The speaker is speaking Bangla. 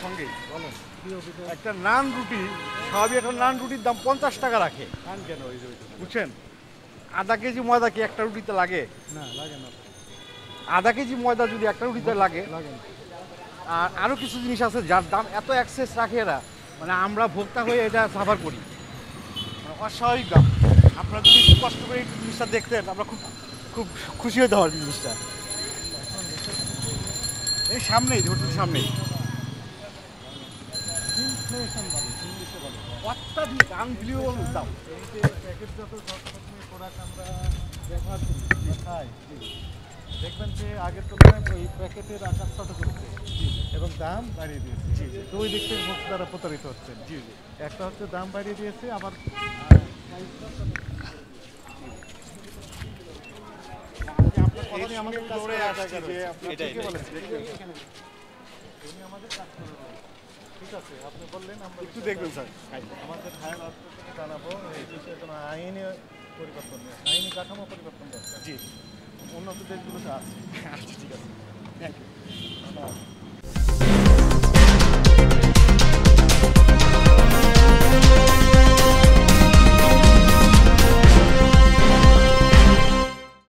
সঙ্গে বলেন কি অভিযোগ? একটা নান রুটি, স্বাভাবিক একটা নান রুটির দাম 50 টাকা রাখে। খান কেন ওই যে বুঝছেন, আধা কেজি ময়দা কি একটা রুটিতে লাগে? না লাগে না, আধা কেজি ময়দা যদি একটা রুটিতে লাগে, লাগে না। আর আরও কিছু জিনিস আছে যার দাম এত অ্যাক্সেস রাখে এরা, মানে আমরা ভোক্তা হয়ে এটা সাফার করি, মানে অস্বাভাবিক দাম। আপনারা যদি একটু কষ্ট করে এই জিনিসটা দেখতেন, আমরা খুব খুব খুশি হতে পারি জিনিসটা। এই সামনেই, হোটেল সামনেই ইনফ্লেশন বলে, ইংলিশে বলে। অত্যাধিক আনবিলিভেবল দাম। এই যে প্যাকেটজাত সবসময় প্রোডাক্ট আমরা ব্যবহার করি বা খাই, দেখবেন যে আগের তুলনায় ওই প্যাকেটের আকার ছোট করেছে এবং দাম বাড়িয়ে দিয়েছে। জি জি দুই দিক থেকে মুখ দ্বারা প্রতারিত হচ্ছে। জি জি। একটা হচ্ছে দাম বাড়িয়ে দিয়েছে, আবার আপনার কথা নিয়ে আমাদের কাজ দৌড়ে করার আসছি জায়গা যে রয়েছে। আপনি আপনি এটাই, ঠিকই এটাই। বলেছেন। উনি আমাদের কাজ করে দেবেন। ঠিক আছে, আপনি বললেন আমরা একটু দেখবেন স্যার। আমাদের হায়ার অথরিটিকে জানাবো এই বিষয়ে কোনো আইনি পরিবর্তন নেই, আইনি কাঠামো পরিবর্তন দরকার। জি উন্নত দেশগুলোতে আছে। আচ্ছা ঠিক আছে, থ্যাংক ইউ।